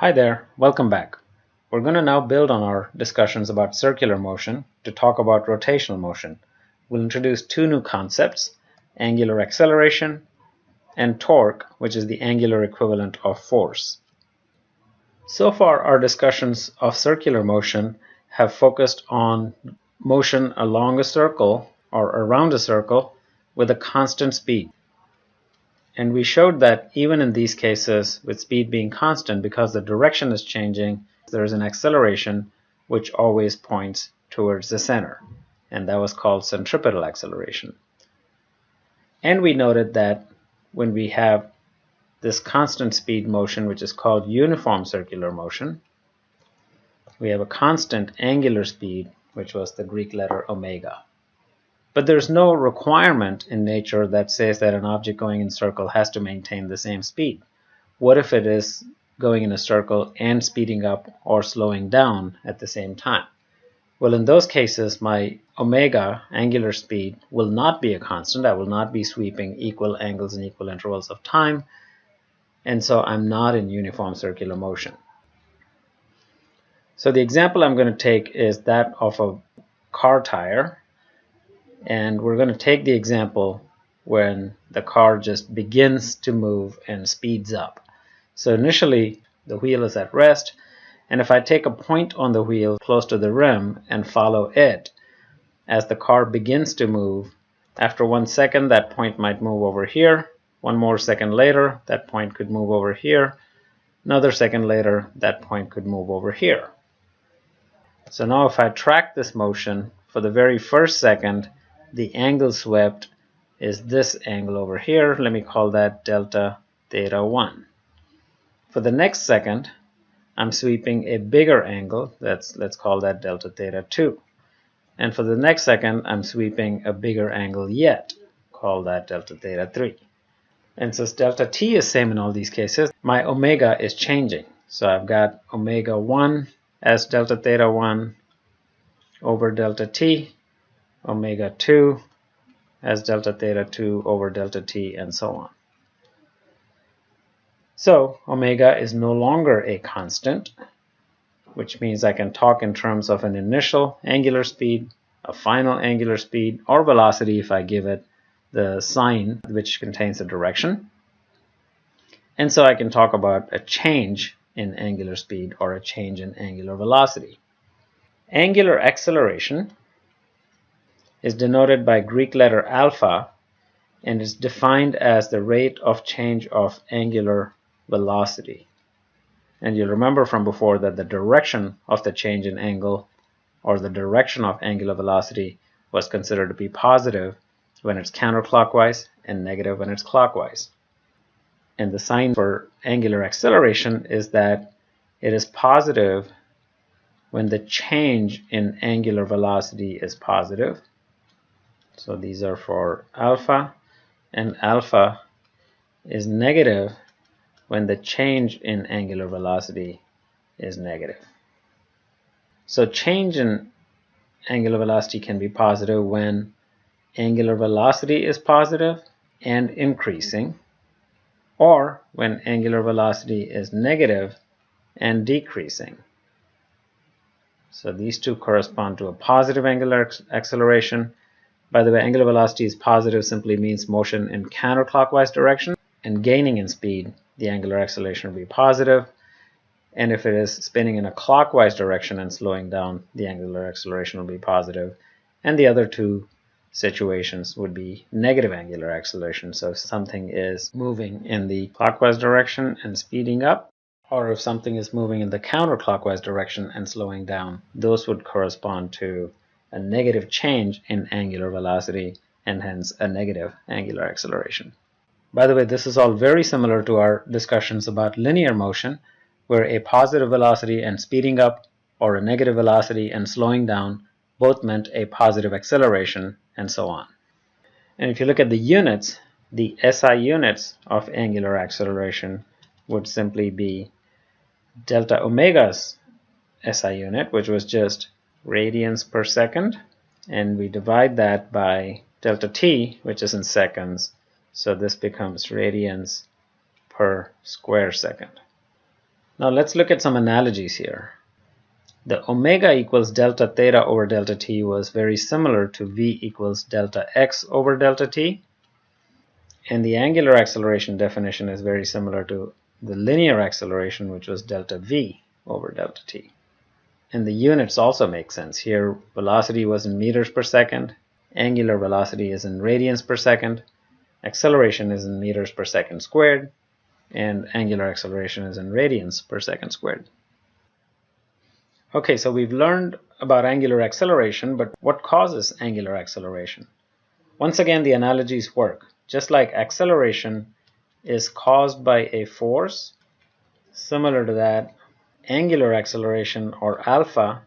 Hi there, welcome back. We're going to now build on our discussions about circular motion to talk about rotational motion. We'll introduce two new concepts, angular acceleration and torque, which is the angular equivalent of force. So far, our discussions of circular motion have focused on motion along a circle or around a circle with a constant speed. And we showed that even in these cases, with speed being constant, because the direction is changing, there is an acceleration which always points towards the center. And that was called centripetal acceleration. And we noted that when we have this constant speed motion, which is called uniform circular motion, we have a constant angular speed, which was the Greek letter omega. But there's no requirement in nature that says that an object going in a circle has to maintain the same speed. What if it is going in a circle and speeding up or slowing down at the same time? Well, in those cases, my omega, angular speed, will not be a constant. I will not be sweeping equal angles and equal intervals of time, and so I'm not in uniform circular motion. So the example I'm going to take is that of a car tire. And we're going to take the example when the car just begins to move and speeds up. So initially, the wheel is at rest, and if I take a point on the wheel close to the rim and follow it, as the car begins to move, after 1 second, that point might move over here. 1 more second later, that point could move over here. Another second later, that point could move over here. So now if I track this motion, for the very first second, the angle swept is this angle over here. Let me call that delta theta 1. For the next second, I'm sweeping a bigger angle. Let's call that delta theta 2. And for the next second, I'm sweeping a bigger angle yet. Call that delta theta 3. And since delta t is same in all these cases, my omega is changing. So I've got omega 1 as delta theta 1 over delta t, omega 2 as delta theta 2 over delta t, and so on. So omega is no longer a constant, which means I can talk in terms of an initial angular speed, a final angular speed, or velocity if I give it the sign which contains a direction. And so I can talk about a change in angular speed or a change in angular velocity. Angular acceleration is denoted by Greek letter alpha and is defined as the rate of change of angular velocity. And you'll remember from before that the direction of the change in angle or the direction of angular velocity was considered to be positive when it's counterclockwise and negative when it's clockwise. And the sign for angular acceleration is that it is positive when the change in angular velocity is positive. So these are for alpha, and alpha is negative when the change in angular velocity is negative. So change in angular velocity can be positive when angular velocity is positive and increasing, or when angular velocity is negative and decreasing. So these two correspond to a positive angular acceleration. By the way, angular velocity is positive simply means motion in counterclockwise direction, and gaining in speed, the angular acceleration will be positive. And if it is spinning in a clockwise direction and slowing down, the angular acceleration will be positive. And the other two situations would be negative angular acceleration. So if something is moving in the clockwise direction and speeding up, or if something is moving in the counterclockwise direction and slowing down, those would correspond to a negative change in angular velocity and hence a negative angular acceleration. By the way, this is all very similar to our discussions about linear motion, where a positive velocity and speeding up or a negative velocity and slowing down both meant a positive acceleration, and so on. And if you look at the units, the SI units of angular acceleration would simply be delta omega's SI unit, which was just radians per second, and we divide that by delta t, which is in seconds, so this becomes radians per square second. Now let's look at some analogies here. The omega equals delta theta over delta t was very similar to v equals delta x over delta t. And the angular acceleration definition is very similar to the linear acceleration, which was delta v over delta t. And the units also make sense. Here, velocity was in meters per second, angular velocity is in radians per second, acceleration is in meters per second squared, and angular acceleration is in radians per second squared. Okay, so we've learned about angular acceleration, but what causes angular acceleration? Once again, the analogies work. Just like acceleration is caused by a force, similar to that, angular acceleration, or alpha,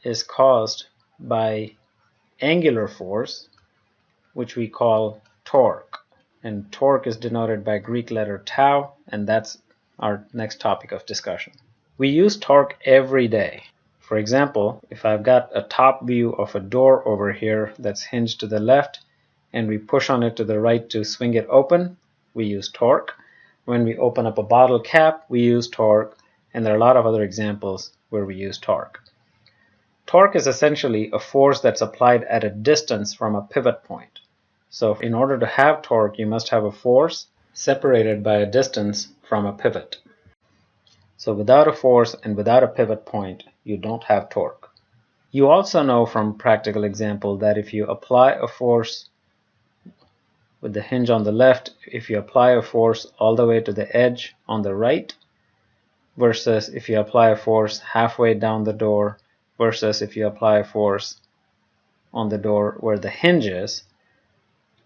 is caused by angular force, which we call torque. And torque is denoted by Greek letter tau, and that's our next topic of discussion. We use torque every day. For example, if I've got a top view of a door over here that's hinged to the left, and we push on it to the right to swing it open, we use torque. When we open up a bottle cap, we use torque, and there are a lot of other examples where we use torque. Torque is essentially a force that's applied at a distance from a pivot point. So in order to have torque, you must have a force separated by a distance from a pivot. So without a force and without a pivot point, you don't have torque. You also know from practical example that if you apply a force with the hinge on the left, if you apply a force all the way to the edge on the right, versus if you apply a force halfway down the door, versus if you apply a force on the door where the hinge is,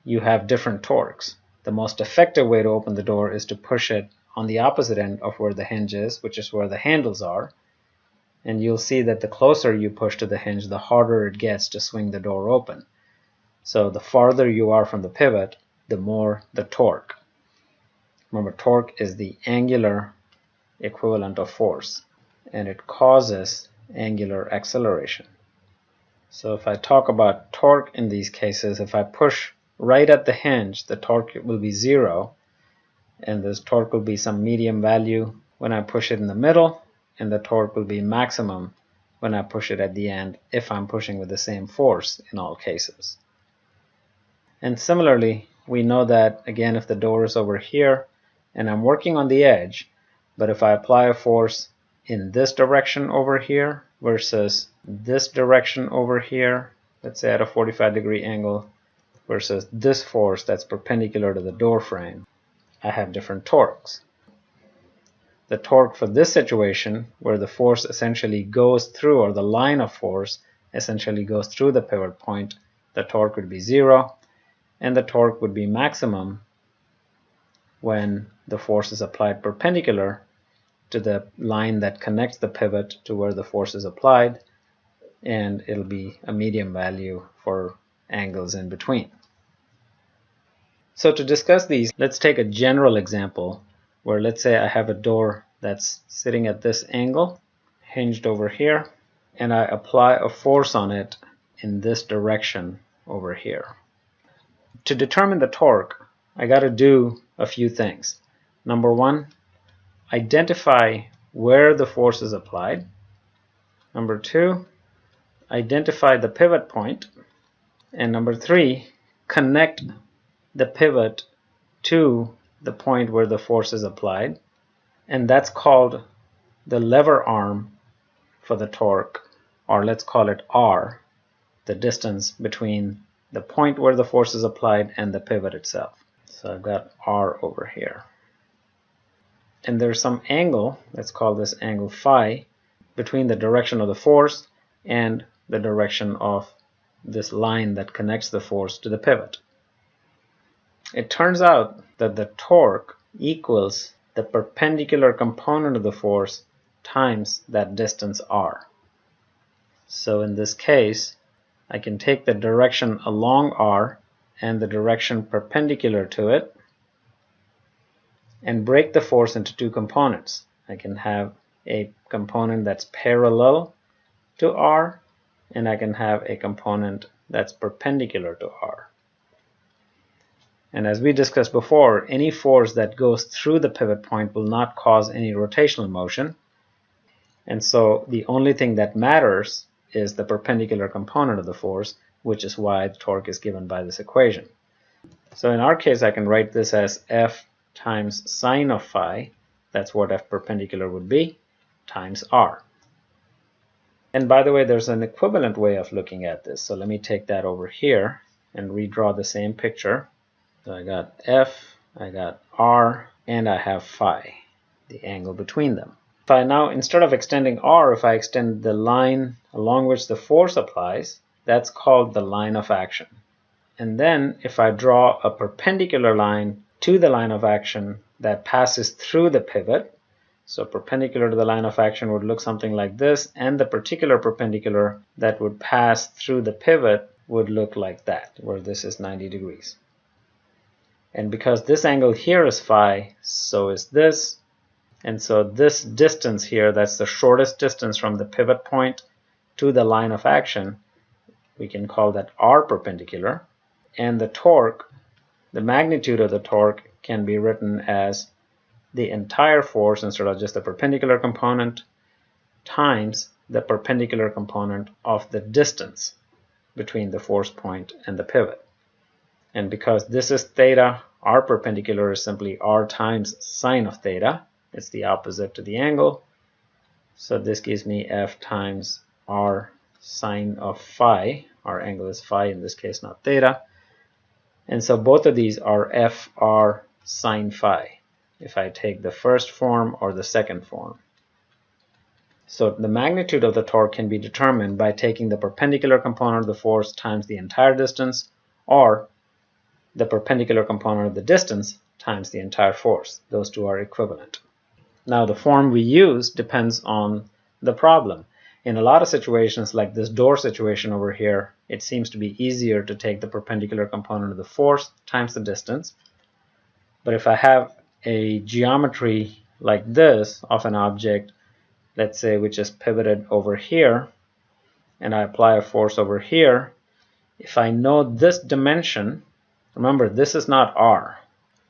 you have different torques. The most effective way to open the door is to push it on the opposite end of where the hinge is, which is where the handles are. And you'll see that the closer you push to the hinge, the harder it gets to swing the door open. So the farther you are from the pivot, the more the torque. Remember, torque is the angular equivalent of force, and it causes angular acceleration. So if I talk about torque in these cases, if I push right at the hinge, the torque will be 0, and this torque will be some medium value when I push it in the middle, and the torque will be maximum when I push it at the end if I'm pushing with the same force in all cases. And similarly, we know that, again, if the door is over here and I'm working on the edge, but if I apply a force in this direction over here versus this direction over here, let's say at a 45-degree angle, versus this force that's perpendicular to the door frame, I have different torques. The torque for this situation, where the force essentially goes through, or the line of force essentially goes through the pivot point, the torque would be 0, and the torque would be maximum when the force is applied perpendicular to the line that connects the pivot to where the force is applied, and it'll be a medium value for angles in between. So to discuss these, let's take a general example where, let's say I have a door that's sitting at this angle, hinged over here, and I apply a force on it in this direction over here. To determine the torque, I got to do a few things. Number one, identify where the force is applied. Number two, identify the pivot point. And number three, connect the pivot to the point where the force is applied, and that's called the lever arm for the torque, or let's call it R, the distance between the point where the force is applied and the pivot itself. So I've got R over here. And there's some angle, let's call this angle phi, between the direction of the force and the direction of this line that connects the force to the pivot. It turns out that the torque equals the perpendicular component of the force times that distance r. So in this case, I can take the direction along r and the direction perpendicular to it and break the force into two components. I can have a component that's parallel to r, and I can have a component that's perpendicular to r. And as we discussed before, any force that goes through the pivot point will not cause any rotational motion. And so the only thing that matters is the perpendicular component of the force, which is why the torque is given by this equation. So in our case, I can write this as F times sine of phi, that's what F perpendicular would be, times R. And by the way, there's an equivalent way of looking at this. So let me take that over here and redraw the same picture. So I got F, I got R, and I have phi, the angle between them. If I now, instead of extending R, if I extend the line along which the force applies, that's called the line of action. And then if I draw a perpendicular line to the line of action that passes through the pivot, so perpendicular to the line of action would look something like this, and the particular perpendicular that would pass through the pivot would look like that, where this is 90 degrees. And because this angle here is phi, so is this. And so this distance here, that's the shortest distance from the pivot point to the line of action, we can call that R perpendicular. And the torque, the magnitude of the torque, can be written as the entire force instead of just the perpendicular component times the perpendicular component of the distance between the force point and the pivot. And because this is theta, R perpendicular is simply R times sine of theta. It's the opposite to the angle. So this gives me F times R sine of phi. Our angle is phi in this case, not theta. And so both of these are FR sine phi, if I take the first form or the second form. So the magnitude of the torque can be determined by taking the perpendicular component of the force times the entire distance, or the perpendicular component of the distance times the entire force. Those two are equivalent. Now the form we use depends on the problem. In a lot of situations, like this door situation over here, it seems to be easier to take the perpendicular component of the force times the distance. But if I have a geometry like this of an object, let's say which is pivoted over here, and I apply a force over here, if I know this dimension, remember this is not R.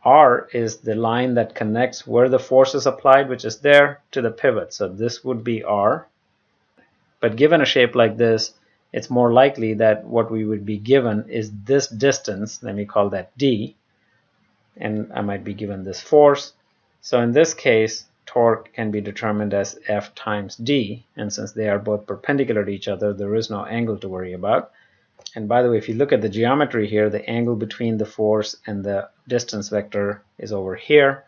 R is the line that connects where the force is applied, which is there, to the pivot. So this would be R. But given a shape like this, it's more likely that what we would be given is this distance, let me call that D, and I might be given this force. So in this case, torque can be determined as F times D, and since they are both perpendicular to each other, there is no angle to worry about. And by the way, if you look at the geometry here, the angle between the force and the distance vector is over here,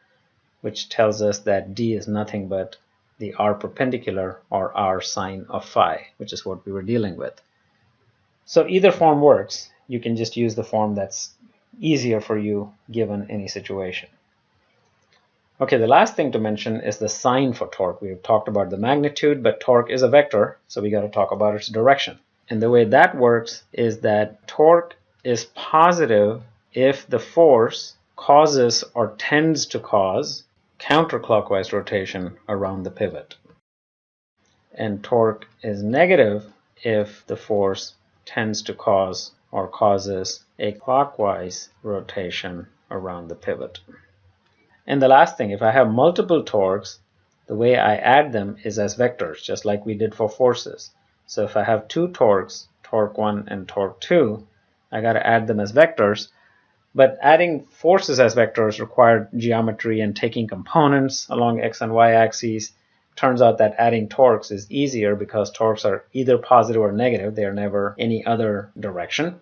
which tells us that D is nothing but the R perpendicular, or R sine of phi, which is what we were dealing with. So either form works. You can just use the form that's easier for you given any situation. Okay, the last thing to mention is the sign for torque. We've talked about the magnitude, but torque is a vector, so we got to talk about its direction. And the way that works is that torque is positive if the force causes or tends to cause counterclockwise rotation around the pivot. And torque is negative if the force tends to cause or causes a clockwise rotation around the pivot. And the last thing, if I have multiple torques, the way I add them is as vectors, just like we did for forces. So if I have two torques, torque 1 and torque 2, I got to add them as vectors. But adding forces as vectors required geometry and taking components along x and y axes. Turns out that adding torques is easier because torques are either positive or negative. They are never any other direction.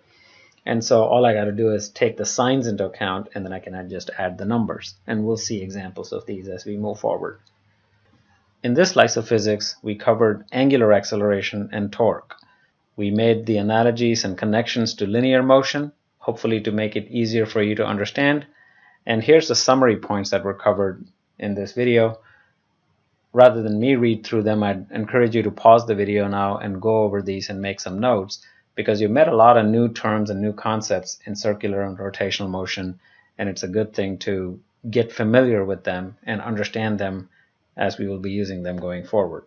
And so all I got to do is take the signs into account, and then I can just add the numbers. And we'll see examples of these as we move forward. In this slice of physics, we covered angular acceleration and torque. We made the analogies and connections to linear motion, hopefully to make it easier for you to understand. And here's the summary points that were covered in this video. Rather than me read through them, I'd encourage you to pause the video now and go over these and make some notes, because you've met a lot of new terms and new concepts in circular and rotational motion, and it's a good thing to get familiar with them and understand them as we will be using them going forward.